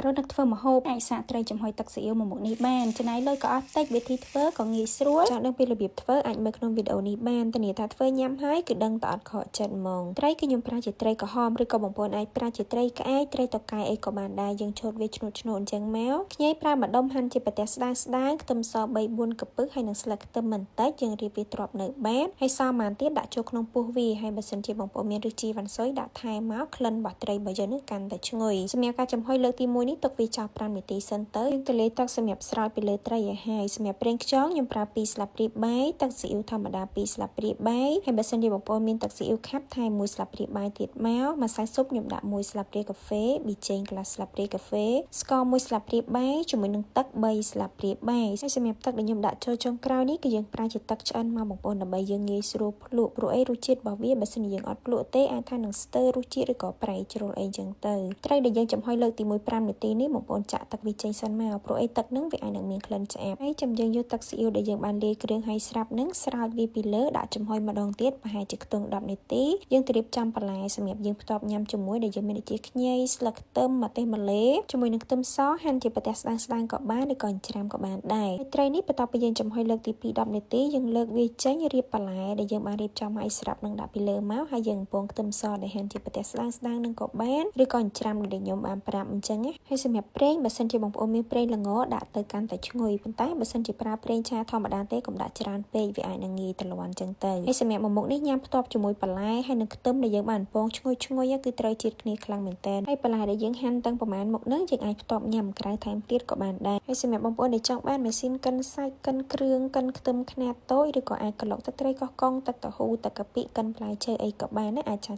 រត់នឹកធ្វើម្ហូបអាចសាកត្រីចំហុយទឹកស៊ីអ៊ីវមួយមុខនេះបានចំណាយលុយក៏អត់តិចវិធីធ្វើក៏ងាយស្រួលចង់ដឹងពីរបៀបធ្វើអាចមើលក្នុងវីដេអូនេះបានធានាថាធ្វើញ៉ាំហើយគឺដឹងតែអត់ខកចិត្តហ្មងត្រីគឺខ្ញុំប្រើជាត្រីក្រហមឬក៏បងប្អូនអាចប្រើជាត្រីក្អែកត្រីតុកែអីក៏បានដែរយើងឆូតវាឈ្នួតអញ្ចឹងមកខ្ញីប្រើម្ដុំហាន់ជាប្រទេសស្ដើងខ្ទឹមស3 4កំពឹសហើយនិងស្លឹកខ្ទឹមបន្តិចយើងរៀបវាទ្រាប់នៅបាតហើយសល់បានទៀតដាក់ចូលក្នុងពោះវាហើយបើសិនជាបងប្អូនមានរសជាតិវ៉ាន់ស៊ុយដាក់ថែមមកក្លិនរបស់ត្រីរបស់យើងនឹងកាន់តែឈ្ងុយសម្រាប់ការចំហុយលើកទី1នេះទុកវាចោល5នាទីសិនទៅយើងទៅលាយទឹកសម្រាប់ស្រោចពីលើត្រីឲ្យហើយសម្រាប់ប្រេងខ្យងខ្ញុំប្រើ2ស្លាបព្រាបាយទឹកស៊ីអ៊ីវធម្មតា2ស្លាបព្រាបាយហើយបើសិនជាបងប្អូនមានទឹកស៊ីអ៊ីវខាប់ថែម1ស្លាបព្រាបាយទៀតមកម្សៅស៊ុបខ្ញុំដាក់1ស្លាបព្រាកាហ្វេប៊ីចេងកន្លះស្លាបព្រាកាហ្វេស្ករ1ស្លាបព្រាបាយជាមួយនឹងទឹក3ស្លាបព្រាបាយហើយសម្រាប់ទឹកដែលខ្ញុំដាក់ចូលចុងក្រោយនេះគឺយើងប្រើជាទឹកឆ្អិនមកបងប្អូនដើម្បីយើងងាយស្រួលភ្លក់ព្រោះអីរសជាតិរបស់វាបើសិនជាយើងអត់ភ្លក់ទេអាចថានឹងស្ទើររសជាតិឬក៏ប្រៃជ្រុលអីចឹងទៅត្រីដែលយើងចំហុយលើកទី1 5នាទីនេះបងប្អូនចាក់ទឹកវាចេញសិនមកព្រោះអីទឹកនឹងវាអាចនឹងមានក្លិនឆ្អាបហើយចាំយើងយកទឹកស៊ីអ៊ីវដែលយើងបានលាយគ្រឿងហើយស្រាប់នឹងស្រោចវាពីលើដាក់ចំហុយម្ដងទៀតប្រហែលជាខ្ទង់10នាទីយើងត្រៀមចំបន្លែសម្រាប់យើងផ្ទាប់ញ៉ាំជាមួយដែលយើងមានដូចជាខ្ញីស្លឹកខ្ទឹមម្ទេសម្លេជាមួយនឹងខ្ទឹមសហាន់ជាប្រទេសស្ដើងក៏បានឬក៏ច្រាមក៏បានដែរត្រីនេះបន្ទាប់ពីយើងចំហុយលើកទី2 10នាទីយើងលើកវាចេញរៀបបន្លែដែលយើងបានរៀបចំឲ្យស្រាប់នឹងដាក់ពីលើមកហើយយើងពងខ្ទឹមសដែលហាន់ជាប្រទេសស្ដើងនឹងក៏បានឬក៏ច្រាមដែលខ្ញុំបានប្រាប់អញ្ចឹងហើយសម្រាប់ប្រេងបើសិនជាបងប្អូនមានប្រេងល្ងដាក់ទៅកាន់តែឈ្ងុយប៉ុន្តែបើសិនជាប្រើប្រេងឆាធម្មតាទេកុំដាក់ច្រើនពេកវាអាចនឹងងាយទ្រាំអញ្ចឹងទៅហើយសម្រាប់មួយមុខនេះញ៉ាំផ្ទាប់ជាមួយបន្លែហើយនឹងខ្ទឹមដែលយើងបានពងឈ្ងុយគឺត្រូវជាតិគ្នាខ្លាំងមែនតើហើយបន្លែដែលយើងហាន់ទាំងប្រមាណមុខហ្នឹងយើងអាចផ្ទាប់ញ៉ាំក្រៅថែមទៀតក៏បានដែរហើយសម្រាប់បងប្អូនដែលចង់បានម៉ាស៊ីនកិនសាច់កិនគ្រឿងកិនខ្ទឹមខ្នាតតូចឬក៏អាចក្លុកទឹកត្រីកោះកុងទឹកតៅហ៊ូទឹកកាពិកិនផ្លែឈើអីក៏បានដែរអាចឆា